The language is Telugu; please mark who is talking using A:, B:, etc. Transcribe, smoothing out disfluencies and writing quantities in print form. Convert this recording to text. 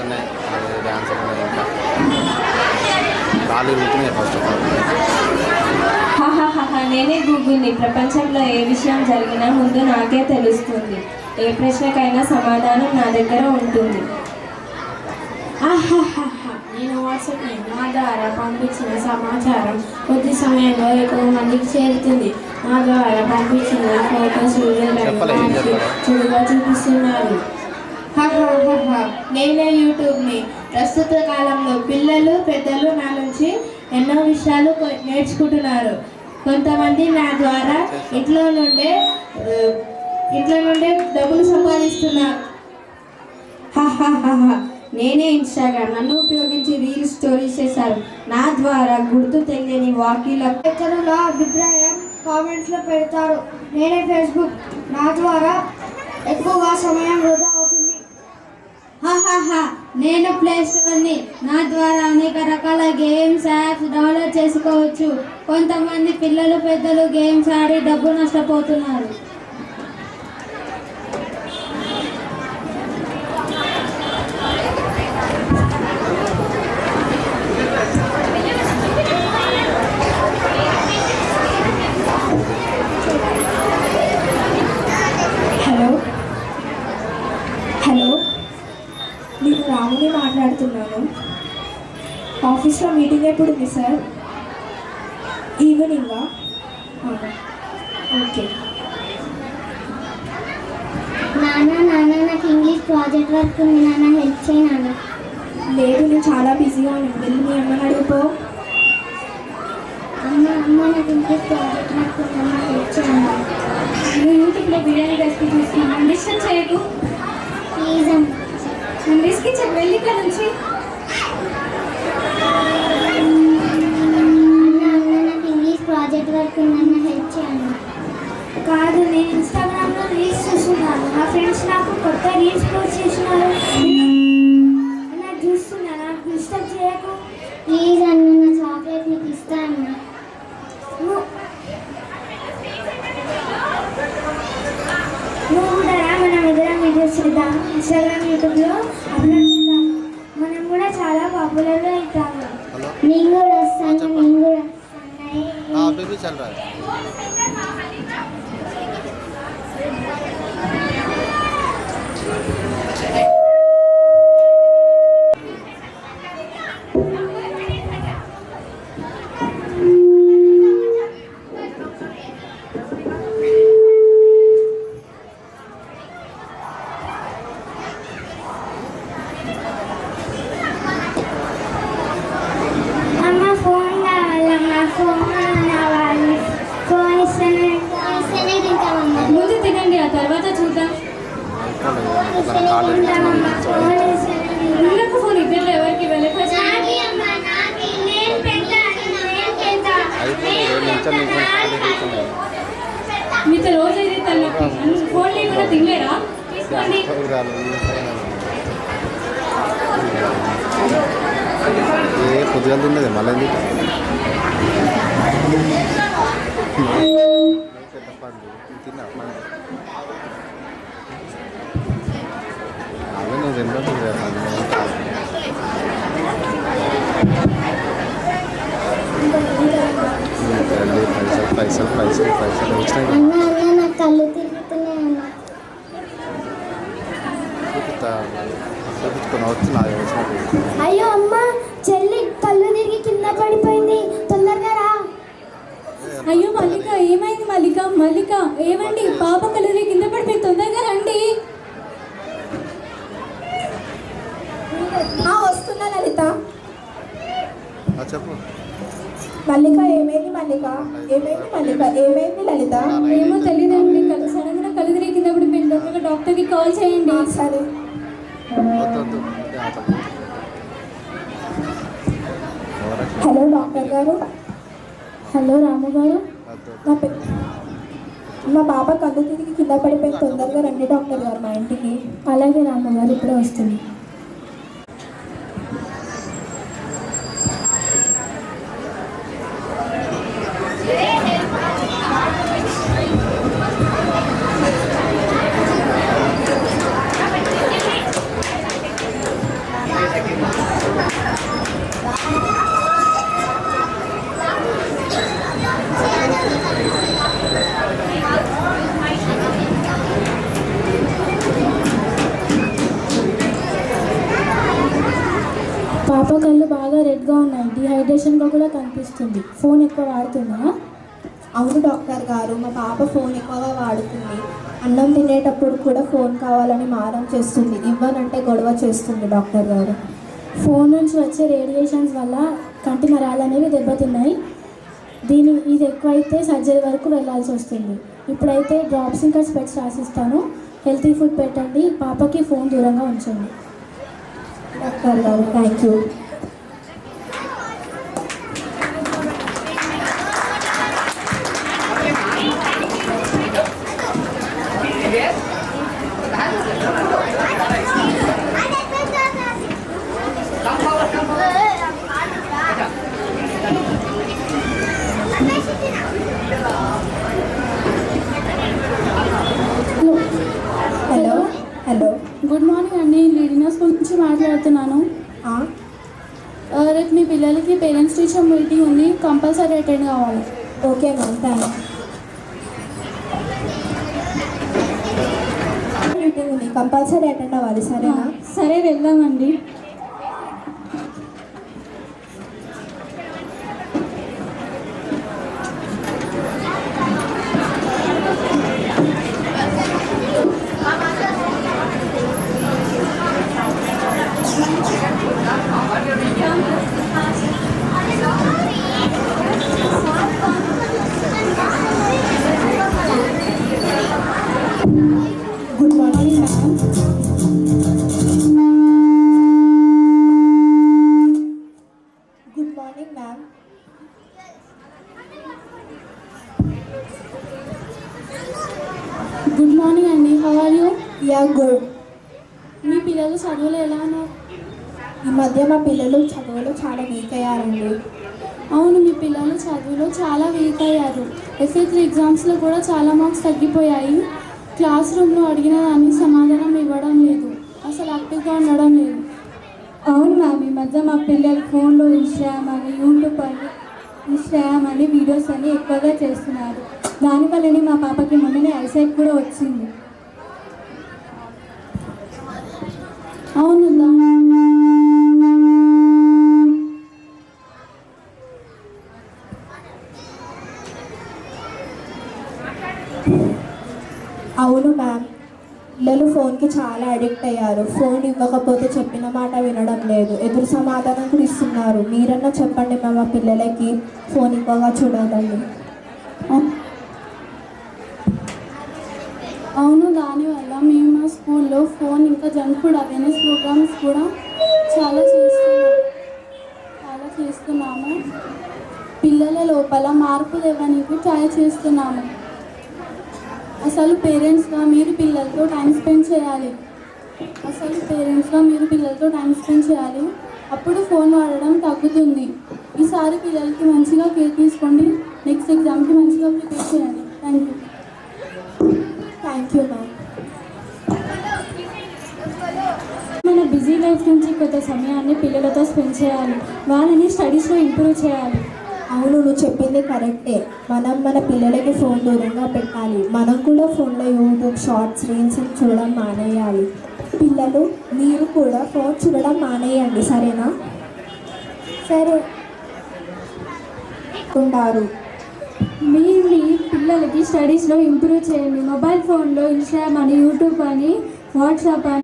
A: ఉన్నాయి, డ్యాన్సులు ఉన్నాయి, ఇంకా కాలు ఇరుగుతున్నాయి. ఫస్ట్ ఆఫ్ ఆల్
B: నేనే గూగుల్ని. ప్రపంచంలో ఏ విషయం జరిగినా ముందు నాకే తెలుస్తుంది. ఏ ప్రశ్నకైనా సమాధానం నా దగ్గర ఉంటుంది.
C: నేను వాట్సాప్ నా ద్వారా పంపించిన సమాచారం కొద్ది సమయంలో ఎక్కువ మందికి చేరుతుంది. నా ద్వారా పంపించిన ఫోటోస్ చురుగా చూపిస్తున్నారు. నేనే యూట్యూబ్ని. ప్రస్తుత కాలంలో పిల్లలు పెద్దలు నా నుంచి ఎన్నో విషయాలు నేర్చుకుంటున్నారు. కొంతమంది నా ద్వారా ఇంట్లో నుండే డబ్బులు సంపాదిస్తున్నారు. నేనే ఇన్స్టాగ్రామ్. నన్ను ఉపయోగించి రీల్స్ స్టోరీస్ చేశారు. నా ద్వారా గుర్తు తెలియని వాకీల
D: ఇతరుల అభిప్రాయం కామెంట్స్లో పెడతారు. నేనే ఫేస్బుక్. నా ద్వారా ఎక్కువగా సమయం వృధా అవుతుంది.
C: నేను ప్లే స్టోర్ని. నా ద్వారా అనేక రకాల గేమ్స్ యాప్స్ డౌన్లోడ్ చేసుకోవచ్చు. కొంతమంది పిల్లలు పెద్దలు గేమ్స్ ఆడి డబ్బు నష్టపోతున్నారు.
D: హలో, నేను రాముని మాట్లాడుతున్నాను. ఆఫీస్లో మీటింగ్ ఎప్పుడు ఉంది సార్? ఈవినింగా? ఓకే.
E: నాన్న నాకు ఇంగ్లీష్ ప్రాజెక్ట్ వర్క్ ఉంది నాన్న, హెల్ప్ చేయి నాన్న.
D: లేదు, నేను చాలా బిజీగా ఉన్నాను. వెళ్ళి మీ అమ్మని అడుగుపో.
E: అమ్మ నాకు ఇంగ్లీష్ ప్రాజెక్ట్ వర్క్ ఉందన్న, హెల్ప్ చేయండి.
D: నేను యూట్యూబ్లో బిర్యానీ రెసిపీ చూస్తున్నాను. డిస్టర్బ్ చేయకు
E: ప్లీజ్ అమ్మ.
D: నేను రిస్క్ వెళ్ళి ఇక్కడ నుంచి.
E: నాకు ఇంగ్లీష్ ప్రాజెక్ట్ వర్క్ ఉందన్న, హెల్ప్ చేయండి.
D: కాదు, నేను ఇన్స్టాగ్రామ్లో రీల్స్ చూస్తున్నాను. నా ఫ్రెండ్స్ నాకు కొత్త రీల్స్ పోస్ట్ చేసినారు. నాకు చూస్తున్నా, నాకు డిస్టర్బ్ చేయకు
E: ప్లీజ్ అన్న, నా చాక్లెట్ నీకు ఇస్తా అన్న.
D: నువ్వు కూడా రా, మనం ఎదురం వీడియోస్ చేద్దాం. ఇన్స్టాగ్రామ్ యూట్యూబ్లో అప్లోడ్ చేద్దాం. మనం కూడా చాలా పాపులర్గా అవుతాము.
E: నేను కూడా వస్తాను. నేను కూడా
A: अभी भी चल रहा है.
C: ముందు తినండి, ఆ తర్వాత చూద్దాం. ఫోన్ ఇద్దరు ఎవరికి మీతో రోజు అయితే తలనొప్పి. ఫోన్ లేకుండా తినలేరా? తీసుకోండి.
A: పొద్దుగా తిన్నది మళ్ళీ తిన్నా అదే నువ్వు రెండో పైసలు వచ్చినాయి.
E: అన్న నాకు కళ్ళు తిరుగుతున్నాయి అన్న.
D: అయ్యో అమ్మ, చెల్లి కళ్ళు తిరిగి కింద పడిపోయింది. తొందరగా రా.
C: అయ్యో మల్లిక, ఏమైంది మల్లిక? ఏమండి, పాప కలరి కింద పడిపోయి, తొందరగా రండి.
D: వస్తున్నా లలిత.
A: చెప్పు
D: మల్లిక, ఏమైంది మల్లిక? ఏమైంది లలిత?
C: ఏమో తెలియదండి, సడన్ గా కలరి కింద పడిపోయింది. డాక్టర్కి కాల్ చేయండి.
D: సరే. హలో డాక్టర్ గారు.
C: హలో రాము గారు.
D: మా పాప కళ్ళు తిరిగి కింద పడిపోయింది. తొందరగా రండి డాక్టర్ గారు మా ఇంటికి.
C: అలాగే రాము గారు, ఇప్పుడే వస్తుంది. వీక్గా ఉన్నాయి, డిహైడ్రేషన్గా కూడా కనిపిస్తుంది. ఫోన్ ఎక్కువ వాడుతుందా?
F: అవును డాక్టర్ గారు, మా పాప ఫోన్ ఎక్కువగా వాడుతుంది. అన్నం తినేటప్పుడు కూడా ఫోన్ కావాలని మారం చేస్తుంది. ఇవ్వనంటే గొడవ చేస్తుంది డాక్టర్ గారు.
C: ఫోన్ నుంచి వచ్చే రేడియేషన్స్ వల్ల కంటి నరాలు అనేవి దెబ్బతిన్నాయి. ఇది ఎక్కువైతే సర్జరీ వరకు వెళ్ళాల్సి వస్తుంది. ఇప్పుడైతే డ్రాప్స్ ఇంకా స్పెట్స్ రాసిస్తాను. హెల్తీ ఫుడ్ పెట్టండి, పాపకి ఫోన్ దూరంగా ఉంచండి.
F: డాక్టర్ గారు thank you. Hello hello
C: good morning అండి, లీడినా స్కూల్ నుంచి మాట్లాడుతున్నాను. రేపు మీ పిల్లలకి పేరెంట్స్ టీచర్ మీటింగ్ ఉంది, కంపల్సరీ అటెండ్ కావాలి.
F: Okay ma'am, thanks. మీటింగ్ ఉంది, కంపల్సరీ అటెండ్ అవ్వాలి, సరేనా?
C: సరే వెళ్దామండి.
F: Good morning ma'am. Good morning ma'am.
C: Good morning అండి, how are you?
F: Yeah good.
C: మీ పిల్లలు చదువులో ఎలా ఉన్నారు?
F: ఈ మధ్య మా పిల్లలు చదువులో చాలా వీక్ అయ్యారండి.
C: అవును, మీ పిల్లలు చదువులో చాలా వీక్ అయ్యారు. FA3 ఎగ్జామ్స్లో కూడా చాలా మార్క్స్ తగ్గిపోయాయి. క్లాస్ రూమ్లో అడిగిన దానికి సమాధానం ఇవ్వడం లేదు, అసలు యాక్టివ్గా ఉండడం లేదు.
G: అవును మ్యామ్, ఈ మధ్య మా పిల్లలు ఫోన్లో ఇన్స్టాగ్రామ్ అని, యూట్యూబ్ అని, ఇన్స్టాగ్రామ్ అని వీడియోస్ అని ఎక్కువగా చేస్తున్నారు. దానివల్లనే మా పాపకి మొన్ననే ఐసైట్ కూడా వచ్చింది.
C: అవును,
F: అవును మ్యామ్, పిల్లలు ఫోన్కి చాలా అడిక్ట్ అయ్యారు. ఫోన్ ఇవ్వకపోతే చెప్పిన మాట వినడం లేదు, ఎదురు సమాధానం కూడా ఇస్తున్నారు. మీరన్నా చెప్పండి మ్యామ్, మా పిల్లలకి ఫోన్ ఎక్కువగా చూడాలండి.
C: అవును, దానివల్ల మేము మా స్కూల్లో ఫోన్ ఇంకా జంక్ ఫుడ్ అవేర్నెస్ ప్రోగ్రామ్స్ కూడా చాలా చేస్తున్నాము. పిల్లల లోపల మార్పు తేవడానికి ట్రై చేస్తున్నాము. అసలు పేరెంట్స్గా మీరు పిల్లలతో టైం స్పెండ్ చేయాలి. అప్పుడు ఫోన్ వాడడం తగ్గుతుంది. ఈసారి పిల్లలకి మంచిగా కేర్ తీసుకోండి. నెక్స్ట్ ఎగ్జామ్కి మంచిగా ప్రిపేర్ చేయండి.
F: Thank you ma'am.
G: మన బిజీ లైఫ్ నుంచి కొంత సమయాన్ని పిల్లలతో స్పెండ్ చేయాలి, వాళ్ళని స్టడీస్లో ఇంప్రూవ్ చేయాలి.
F: అవును, నువ్వు చెప్పింది కరెక్టే. మనం మన పిల్లలకి ఫోన్ దూరంగా పెట్టాలి. మనం కూడా ఫోన్లో యూట్యూబ్ షార్ట్స్, రీల్స్ చూడడం మానేయాలి. పిల్లలు మీరు కూడా ఫోన్ చూడడం మానేయండి, సరేనా?
G: సరే.
F: ఉంటారు.
G: మీ పిల్లలకి స్టడీస్లో ఇంప్రూవ్ చేయండి. మొబైల్ ఫోన్లో ఇన్స్టాగ్రామ్ అని, యూట్యూబ్ అని, వాట్సాప్ అని